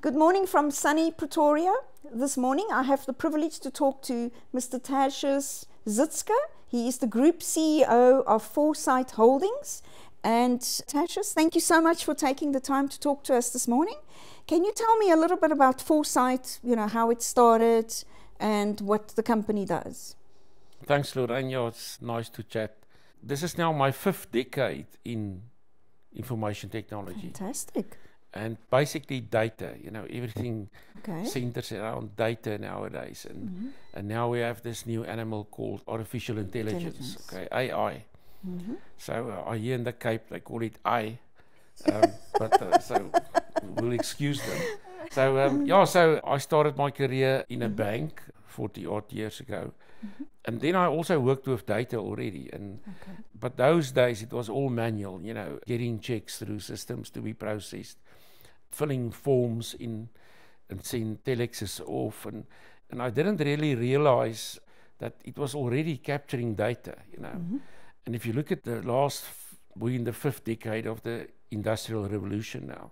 Good morning from sunny Pretoria. This morning I have the privilege to talk to Mr. Tertius Zitske. He is the Group CEO of Foresight Holdings. And Tertius, thank you so much for taking the time to talk to us this morning. Can you tell me a little bit about Foresight, how it started and what the company does? Thanks, Lorraine. It's nice to chat. This is now my 5th decade in information technology. Fantastic. And basically data, everything Okay. centers around data nowadays. And now we have this new animal called artificial intelligence. Okay, AI. So here in the Cape, they call it I. So we'll excuse them. So I started my career in a bank 40 odd years ago. And then I also worked with data already. But those days it was all manual, getting checks through systems to be processed, filling forms in and seeing telexes off. And I didn't really realize that it was already capturing data, And if you look at we're in the 5th decade of the Industrial Revolution now.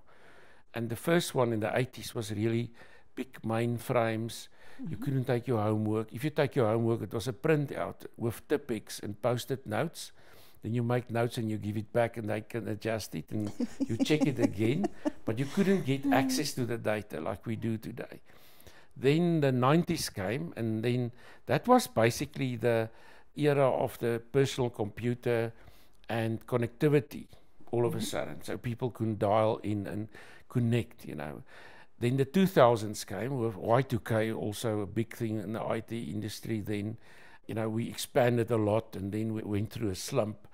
And the first one in the 80s was really big mainframes. You couldn't take your homework. If you take your homework, it was a printout with Tipex and post-it notes. Then you make notes and you give it back and they can adjust it and you check it again. But you couldn't get access to the data like we do today. Then the 90s came, and then that was basically the era of the personal computer and connectivity all of a sudden. So people could dial in and connect, Then the 2000s came with Y2K, also a big thing in the IT industry. Then, we expanded a lot, and then we went through a slump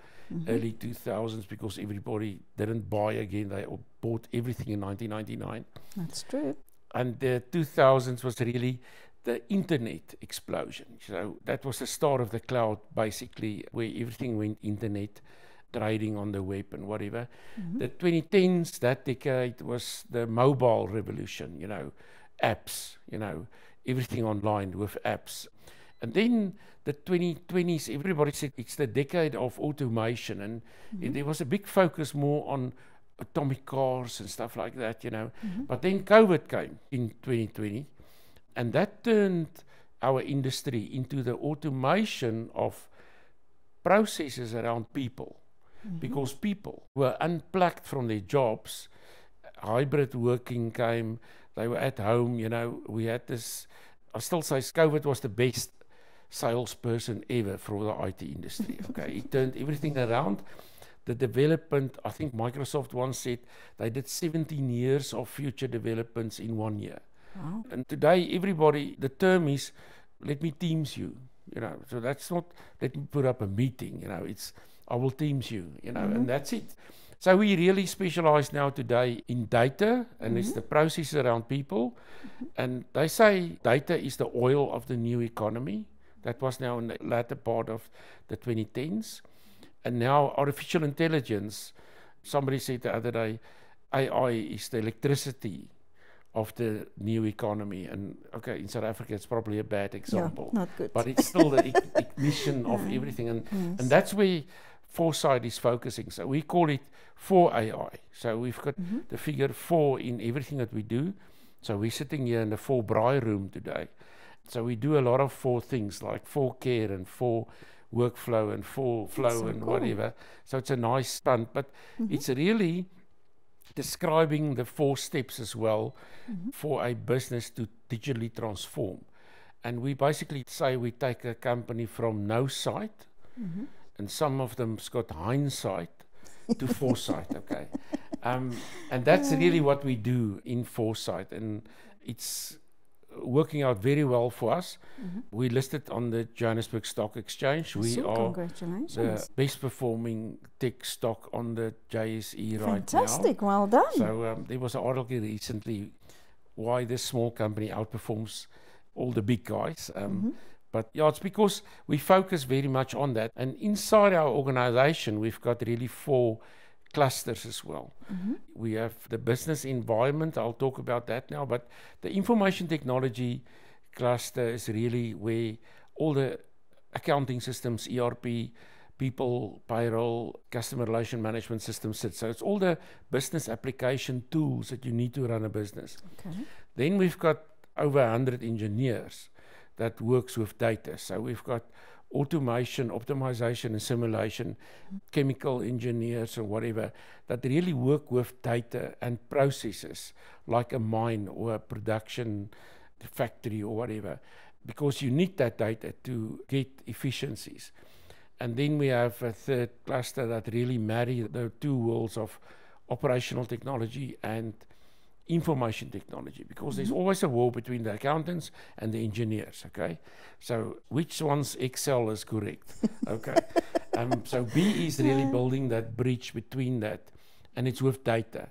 early 2000s because everybody didn't buy again. They all bought everything in 1999. That's true. And the 2000s was really the internet explosion. So that was the start of the cloud, basically, where everything went internet, trading on the web and whatever. The 2010s, that decade, was the mobile revolution, apps, everything online with apps. And then the 2020s, everybody said it's the decade of automation, and there was a big focus more on atomic cars and stuff like that, But then COVID came in 2020, and that turned our industry into the automation of processes around people. Because people were unplugged from their jobs. Hybrid working came. They were at home, We had this, I still say COVID was the best salesperson ever for the IT industry. Okay, it turned everything around. The development, I think Microsoft once said they did 17 years of future developments in 1 year. Wow. And today the term is, let me Teams you, So that's not, let me put up a meeting, It's, I will Teams you, and that's it. So we really specialize now today in data, and it's the process around people. And they say data is the oil of the new economy. That was now in the latter part of the 2010s. And now artificial intelligence, somebody said the other day, AI is the electricity of the new economy. And okay, in South Africa, it's probably a bad example. Yeah, not good. But it's still the ignition of everything. And that's where Foresight is focusing. So we call it 4AI. So we've got the figure 4 in everything that we do. So we're sitting here in the 4 Braai room today. So we do a lot of 4 things like 4 care and 4 workflow and 4 flow and whatever. So it's a nice stunt, but it's really describing the 4 steps as well for a business to digitally transform. And we basically say we take a company from no sight, and some of them's got hindsight to foresight, okay? And that's really what we do in Foresight, and it's working out very well for us. We listed on the Johannesburg Stock Exchange. We are congratulations. the best performing tech stock on the JSE right now. Fantastic, well done. So there was an article recently why this small company outperforms all the big guys. But it's because we focus very much on that. And inside our organization, we've got really 4 clusters as well. We have the business environment. I'll talk about that now. But the information technology cluster is really where all the accounting systems, ERP, people, payroll, customer relation management system sits. So it's all the business application tools that you need to run a business. Okay. Then we've got over 100 engineers that works with data. So we've got automation, optimization and simulation, chemical engineers or whatever, that really work with data and processes like a mine or a production factory or whatever, because you need that data to get efficiencies. And then we have a third cluster that really marry the two worlds of operational technology and information technology, because there's always a war between the accountants and the engineers, okay? So which one's Excel is correct, okay? So B is really building that bridge between that, and it's with data.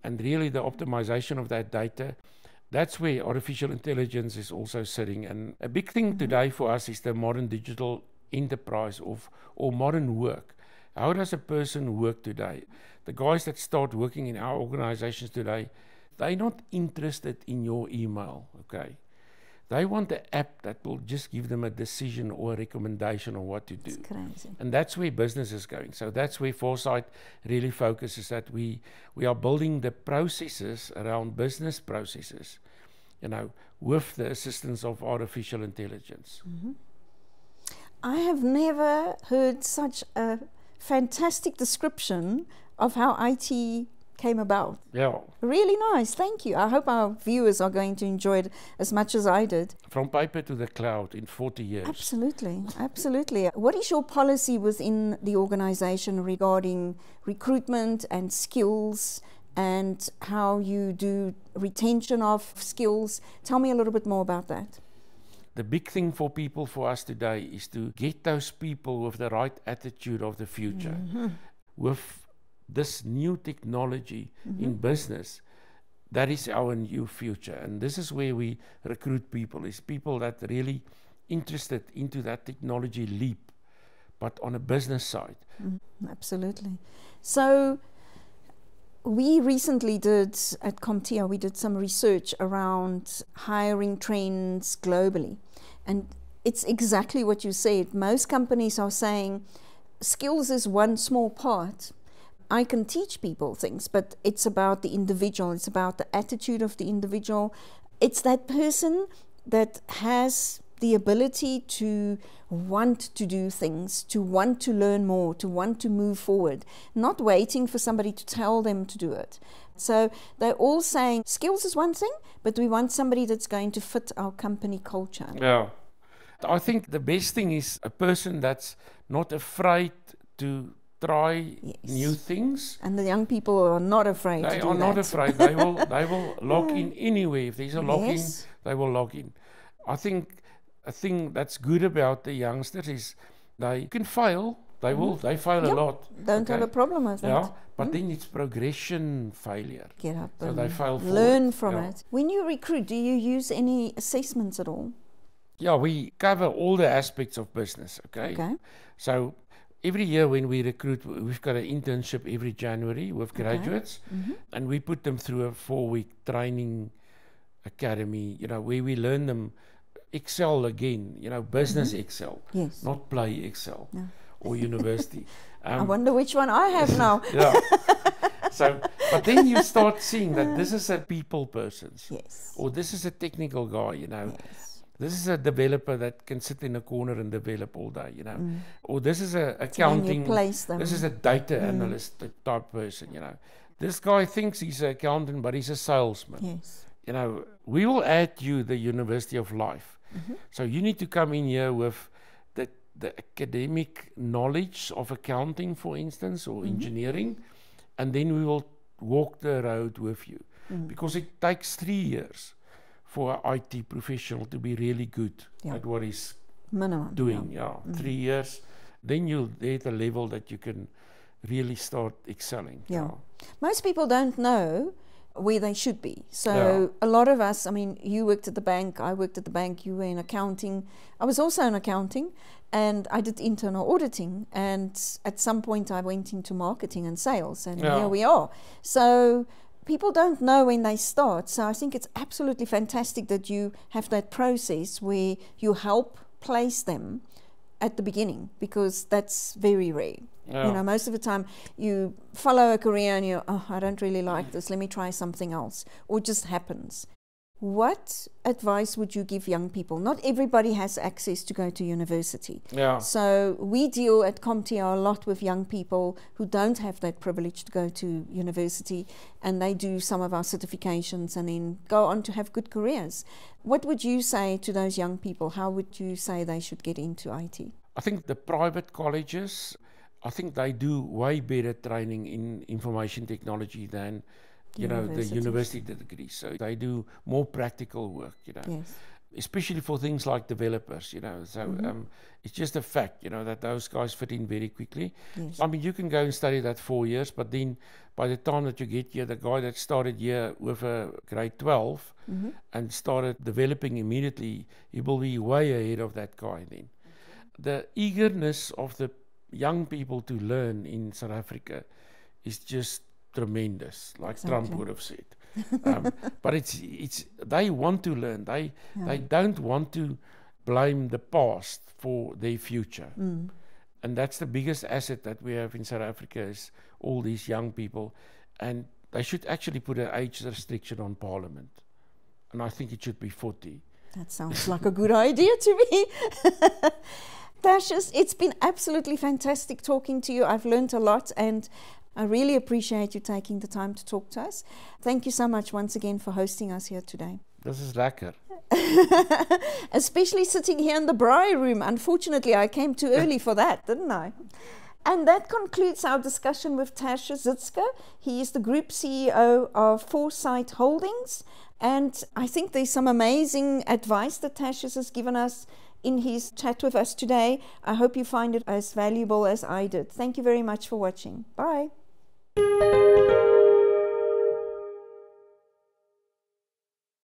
And really the optimization of that data, that's where artificial intelligence is also sitting. And a big thing today for us is the modern digital enterprise or modern work. How does a person work today? The guys that start working in our organizations today, they're not interested in your email, okay? They want an app that will just give them a decision or a recommendation on what to do. It's crazy. And that's where business is going. So that's where Foresight really focuses, that we are building the processes around business processes, you know, with the assistance of artificial intelligence. I have never heard such a fantastic description of how IT came about. Yeah. Really nice, thank you. I hope our viewers are going to enjoy it as much as I did. From paper to the cloud in 40 years. Absolutely, absolutely. What is your policy within the organization regarding recruitment and skills and how you do retention of skills? Tell me a little bit more about that. The big thing for people, for us today, is to get those people with the right attitude of the future. With this new technology in business, that is our new future. And this is where we recruit people, is people that really interested into that technology leap, but on a business side. Absolutely. So we recently did, at CompTIA, we did some research around hiring trends globally. And it's exactly what you said. Most companies are saying skills is one small part. I can teach people things, but it's about the individual. It's about the attitude of the individual. It's that person that has the ability to want to do things, to want to learn more, to want to move forward, not waiting for somebody to tell them to do it. So they're all saying skills is one thing, but we want somebody that's going to fit our company culture. Yeah. I think the best thing is a person that's not afraid to try new things. And the young people are not afraid to do that. They are not afraid. They will log in anywhere. If there's a login, they will log in. I think a thing that's good about the youngsters is they can fail. They fail a lot. Don't have a problem with that. Yeah, but then it's progression failure. Get up so and they fail learn from it. When you recruit, do you use any assessments at all? Yeah, we cover all the aspects of business, okay? So every year when we recruit, we've got an internship every January with graduates, and we put them through a 4-week training academy, you know, where we learn them Excel again, you know, business Excel, not play Excel or university. I wonder which one I have now. So, but then you start seeing that this is a people person, or this is a technical guy, you know. This is a developer that can sit in a corner and develop all day, you know. Or this is a accounting, this is a data analyst type person, you know. This guy thinks he's an accountant, but he's a salesman. You know, we will add you the University of Life. So you need to come in here with the academic knowledge of accounting, for instance, or engineering, and then we will walk the road with you. Because it takes 3 years for an IT professional to be really good at what he's doing. 3 years. Then you'll be at a level that you can really start excelling. Most people don't know where they should be. So a lot of us, I mean, you worked at the bank, I worked at the bank, you were in accounting. I was also in accounting, and I did internal auditing. And at some point I went into marketing and sales, and here we are. So people don't know when they start. So I think it's absolutely fantastic that you have that process where you help place them at the beginning, because that's very rare. Yeah. You know, most of the time you follow a career and you're, oh, I don't really like this, let me try something else, or it just happens. What advice would you give young people? Not everybody has access to go to university. Yeah. So we deal at CompTIA a lot with young people who don't have that privilege to go to university, and they do some of our certifications and then go on to have good careers. What would you say to those young people? How would you say they should get into IT? I think the private colleges, I think they do way better training in information technology than the university degrees. So they do more practical work, Yes. especially for things like developers, So it's just a fact, that those guys fit in very quickly. Yes. I mean, you can go and study that 4 years, but then by the time that you get here, the guy that started here with a grade 12 and started developing immediately, he will be way ahead of that guy then. The eagerness of the young people to learn in South Africa is just tremendous, like Trump would have said. But it's they want to learn. They don't want to blame the past for their future. And that's the biggest asset that we have in South Africa, is all these young people. And they should actually put an age restriction on Parliament. And I think it should be 40. That sounds like a good idea to me. Tertius, it's been absolutely fantastic talking to you. I've learned a lot, and I really appreciate you taking the time to talk to us. Thank you so much once again for hosting us here today. This is lekker. Especially sitting here in the braai room. Unfortunately, I came too early for that, didn't I? And that concludes our discussion with Tertius Zitske. He is the Group CEO of Foresight Holdings. And I think there's some amazing advice that Tertius has given us in his chat with us today. I hope you find it as valuable as I did. Thank you very much for watching. Bye.